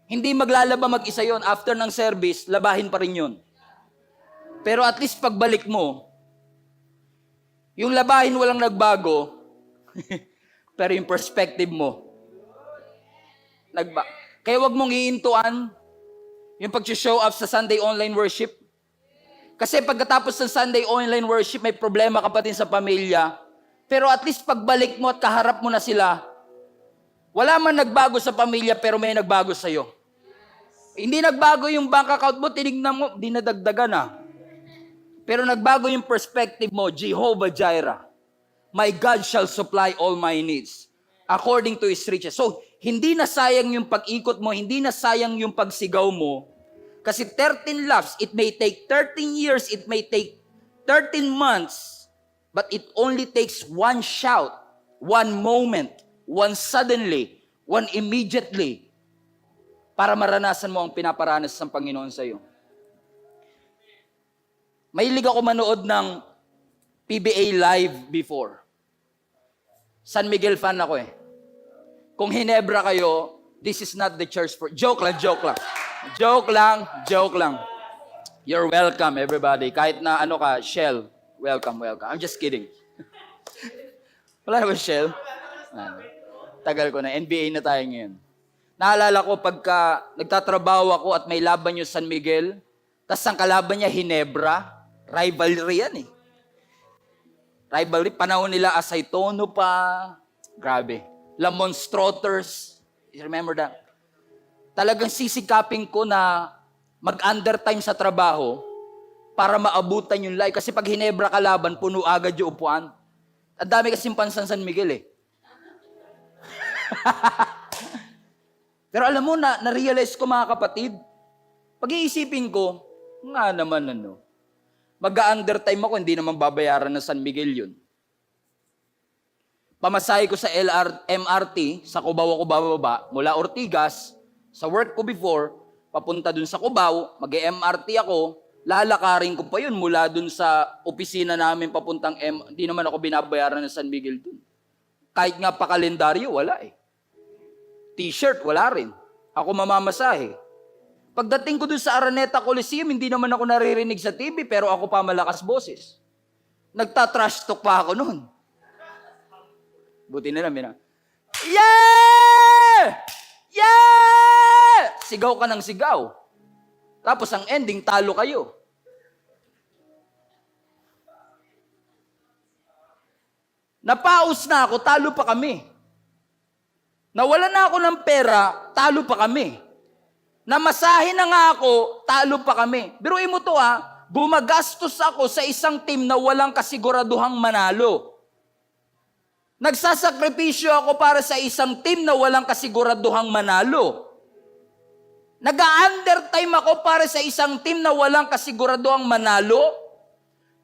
hindi maglalaba mag-isa yun. After ng service, labahin pa rin yun. Pero at least pagbalik mo, yung labahin walang nagbago, pero yung perspective mo, kaya wag mong iintuan yung pag-show up sa Sunday online worship. Kasi pagkatapos ng Sunday online worship, may problema ka pa din sa pamilya. Pero at least pagbalik mo at kaharap mo na sila, wala man nagbago sa pamilya, pero may nagbago sa'yo. Hindi nagbago yung bank account mo, tinignan mo, di nadagdagan na. Pero nagbago yung perspective mo, Jehovah Jireh. My God shall supply all my needs according to His riches. So, hindi na sayang yung pag-ikot mo, hindi na sayang yung pagsigaw mo. Kasi 13 laps, it may take 13 years, it may take 13 months, but it only takes one shout, one moment, one suddenly, one immediately, para maranasan mo ang pinaparanas ng Panginoon sa iyo. Mahilig ako manood ng PBA live before. San Miguel fan ako eh. Kung Hinebra kayo, this is not the church for... Joke lang. Joke lang. You're welcome, everybody. Kahit na ano ka, Shell, welcome. I'm just kidding. Wala na ba Shell? Tagal ko na. NBA na tayo ngayon. Naalala ko pagka nagtatrabaho ako at may laban yung San Miguel, tas ang kalaban niya Hinebra, rivalry yan eh. Rivalry, panahon nila Asaytono pa, grabe. Lamon Strotters, you remember that? Talagang sisikapin ko na mag-undertime sa trabaho para maabutan yung live. Kasi pag Hinebra kalaban, puno agad yung upuan. Ang dami kasing pansan San Miguel eh. Pero alam mo, na-realize ko mga kapatid, pag-iisipin ko, nga naman mag-undertime ako, hindi naman babayaran ng San Miguel yun. Pamasahe ko sa MRT, sa Cubao ako bababa, mula Ortigas, sa work ko before, papunta dun sa Cubao, mag-MRT ako, lalakarin ko pa yun mula dun sa opisina namin papuntang hindi naman ako binabayaran ng San Miguel dun. Kahit nga pa kalendaryo, wala eh. T-shirt, wala rin. Ako mamamasahe. Pagdating ko dun sa Araneta Coliseum, hindi naman ako naririnig sa TV, pero ako pa malakas boses. Nagtatrash talk pa ako noon. Buti na lang, yeah! Yeah! Sigaw ka ng sigaw. Tapos ang ending, talo kayo. Napaus na ako, talo pa kami. Nawala na ako ng pera, talo pa kami. Namasahe na nga ako, talo pa kami. Biruin mo to gumagastos ako sa isang team na walang kasiguraduhang manalo. Nagsasakripisyo ako para sa isang team na walang kasiguraduhang manalo. Nag-undertime ako para sa isang team na walang kasiguraduhang manalo.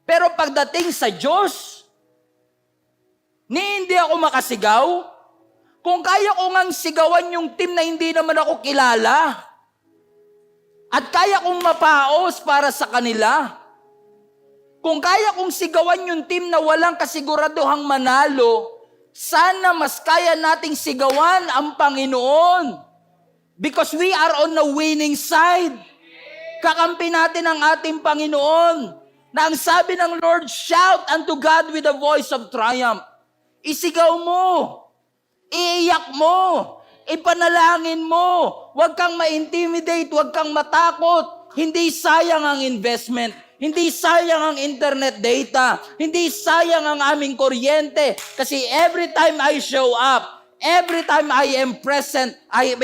Pero pagdating sa Diyos, hindi ako makasigaw. Kung kaya ko ngang sigawan yung team na hindi naman ako kilala, at kaya kong mapaos para sa kanila, kung kaya kong sigawan yung team na walang kasiguraduhang manalo, sana mas kaya nating sigawan ang Panginoon. Because we are on the winning side. Kakampi natin ang ating Panginoon. Na ang sabi ng Lord, shout unto God with a voice of triumph. Isigaw mo. Iiyak mo. Ipanalangin mo. Huwag kang ma-intimidate. Huwag kang matakot. Hindi sayang ang investment. Hindi sayang ang internet data. Hindi sayang ang aming kuryente. Kasi every time I show up, every time I am present, I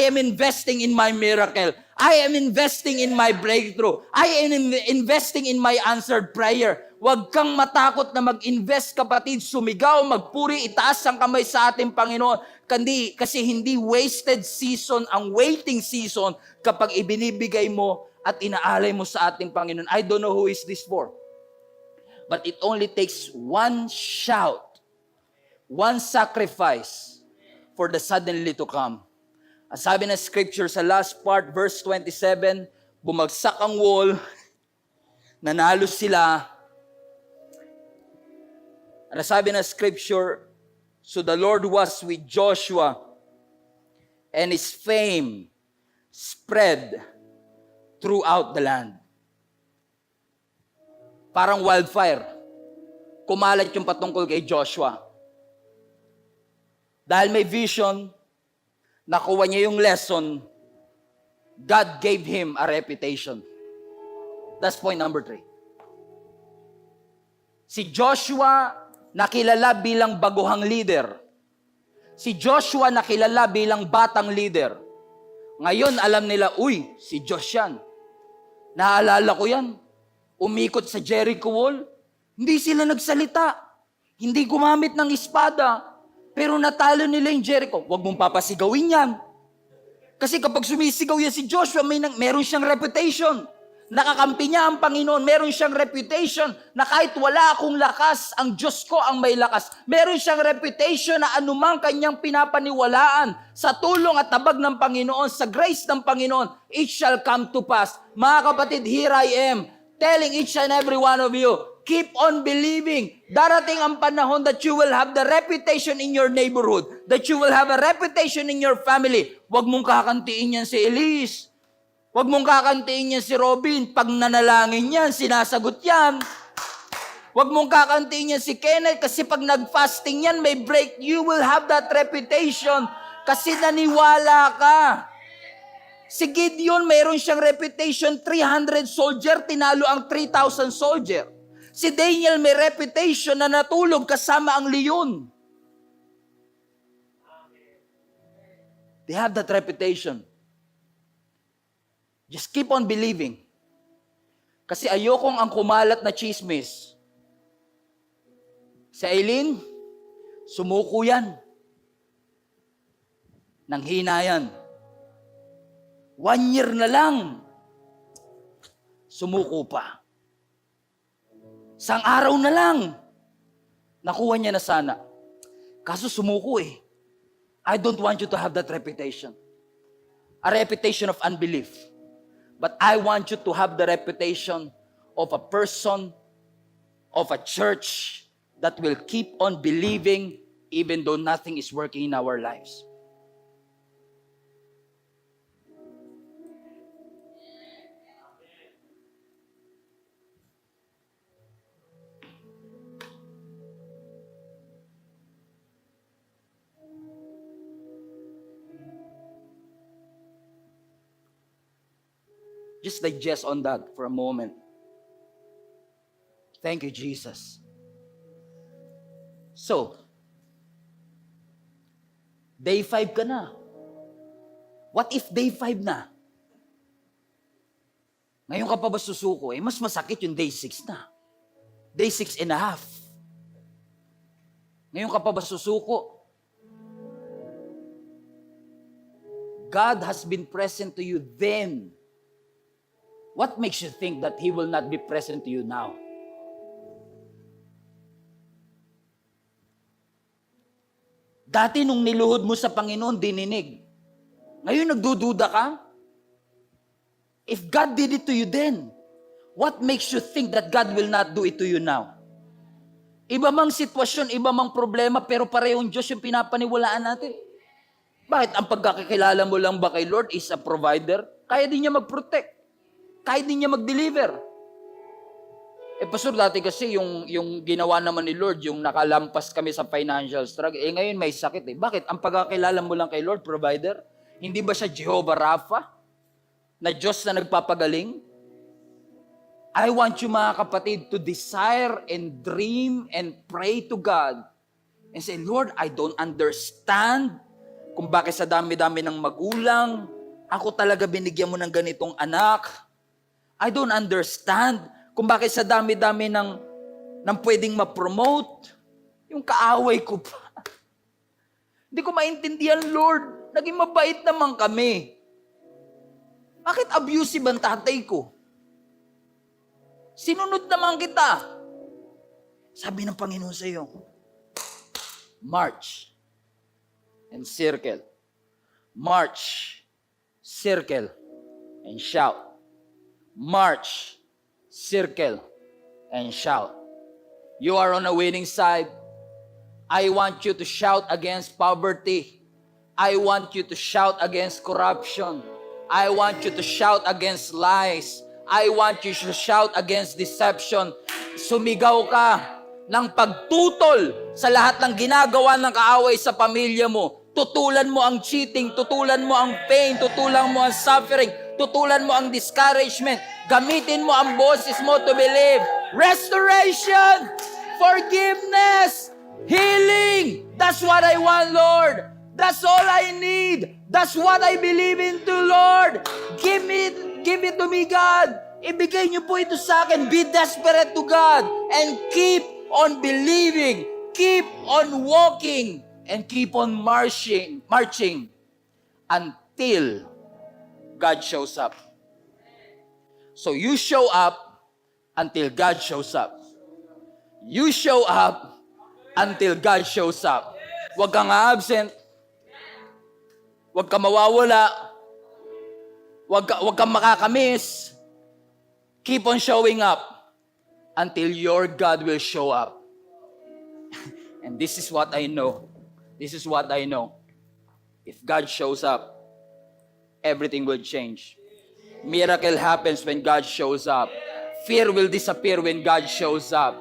am investing in my miracle. I am investing in my breakthrough. I am investing in my answered prayer. Huwag kang matakot na mag-invest, kapatid. Sumigaw, magpuri, itaas ang kamay sa ating Panginoon. Kasi hindi wasted season ang waiting season kapag ibinibigay mo at inaalay mo sa ating Panginoon. I don't know who is this for. But it only takes one shout, one sacrifice for the suddenly to come. Ang sabi ng scripture sa last part, verse 27, bumagsak ang wall, nanalo sila. Ang sabi ng scripture, so the Lord was with Joshua, and his fame spread throughout the land. Parang wildfire. Kumalat yung patungkol kay Joshua. Dahil may vision, nakuha niya yung lesson, God gave him a reputation. That's point number 3. Si Joshua nakilala bilang baguhang leader. Si Joshua nakilala bilang batang leader. Ngayon alam nila, uy, si Josh yan. Naalala ko yan. Umikot sa Jericho wall. Hindi sila nagsalita. Hindi gumamit ng espada. Pero natalo nila yung Jericho. Huwag mong papasigawin yan. Kasi kapag sumisigaw yan si Joshua, meron siyang reputation. Nakakampi niya ang Panginoon. Meron siyang reputation na kahit wala akong lakas, ang Diyos ko ang may lakas. Meron siyang reputation na anumang kanyang pinapaniwalaan sa tulong at tabag ng Panginoon, sa grace ng Panginoon, it shall come to pass. Mga kapatid, here I am, telling each and every one of you, keep on believing. Darating ang panahon that you will have the reputation in your neighborhood, that you will have a reputation in your family. Huwag mong kakantiin yan si Elise. Huwag mong kakantiin yan si Robin. Pag nanalangin yan, sinasagot yan. Huwag mong kakantiin yan si Kenneth kasi pag nag-fasting yan, may break. You will have that reputation kasi naniwala ka. Si Gideon, mayroon siyang reputation, 300 soldier, tinalo ang 3,000 soldier. Si Daniel may reputation na natulog kasama ang leon. They have that reputation. Just keep on believing. Kasi ayokong ang kumalat na chismis. Si Aileen, sumuko yan. Nanghina yan. 1 year na lang, sumuko pa. Isang araw na lang, nakuha niya na sana. Kaso sumuko eh. I don't want you to have that reputation. A reputation of unbelief. But I want you to have the reputation of a person, of a church that will keep on believing even though nothing is working in our lives. Just digest on that for a moment. Thank you, Jesus. So, day 5 ka na. What if day 5 na? Ngayon ka pa ba susuko? Mas masakit yung day 6 na. Day 6 and a half. Ngayon ka pa ba susuko? God has been present to you then. What makes you think that He will not be present to you now? Dati nung niluhod mo sa Panginoon, dininig. Ngayon nagdududa ka? If God did it to you then, what makes you think that God will not do it to you now? Iba mang sitwasyon, iba mang problema, pero parehong Diyos yung pinapaniwalaan natin. Bakit? Ang pagkakakilala mo lang ba kay Lord is a provider? Kaya din niya mag-protect. Kaya din niya mag-deliver. Pastor, dati kasi yung ginawa naman ni Lord, yung nakalampas kami sa financial struggle, ngayon may sakit eh. Bakit? Ang pagkakilala mo lang kay Lord, provider? Hindi ba siya Jehovah Rapha? Na Diyos na nagpapagaling? I want you mga kapatid to desire and dream and pray to God and say, Lord, I don't understand kung bakit sa dami-dami ng magulang, ako talaga binigyan mo ng ganitong anak. I don't understand kung bakit sa dami-dami ng pwedeng ma-promote, yung kaaway ko pa. Hindi ko maintindihan, Lord. Naging mabait naman kami. Bakit abusive ang tatay ko? Sinunod naman kita. Sabi ng Panginoon sa iyo, march and circle. March, circle, and shout. March, circle, and shout. You are on a winning side. I want you to shout against poverty. I want you to shout against corruption. I want you to shout against lies. I want you to shout against deception. Sumigaw ka ng pagtutol sa lahat ng ginagawa ng kaaway sa pamilya mo. Tutulan mo ang cheating, tutulan mo ang pain, tutulan mo ang suffering, tutulan mo ang discouragement. Gamitin mo ang boses mo to believe. Restoration, forgiveness, healing. That's what I want, Lord. That's all I need. That's what I believe into, Lord. Give it to me, God. Ibigay niyo po ito sa akin. Be desperate to God and keep on believing. Keep on walking and keep on marching until God shows up. So you show up until God shows up. You show up until God shows up. Huwag kang absent. Huwag kang mawawala. Huwag kang makakamiss. Keep on showing up until your God will show up. And this is what I know. This is what I know. If God shows up, everything will change. Miracle happens when God shows up. Fear will disappear when God shows up.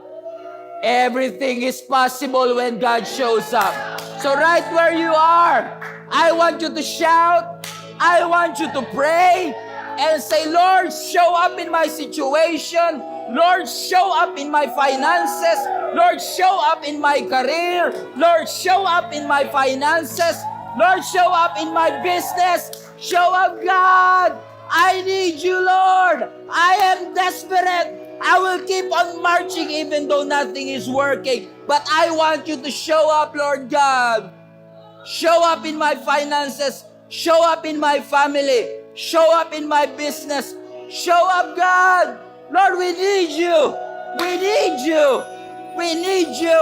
Everything is possible when God shows up. So right where you are, I want you to shout. I want you to pray and say, Lord, show up in my situation. Lord, show up in my finances. Lord, show up in my career. Lord, show up in my finances. Lord, show up in my business. Show up, God. I need you, Lord. I am desperate. I will keep on marching even though nothing is working. But I want you to show up, Lord God. Show up in my finances. Show up in my family. Show up in my business. Show up, God. Lord, we need you. We need you. We need you.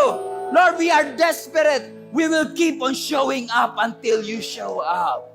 Lord, we are desperate. We will keep on showing up until you show up.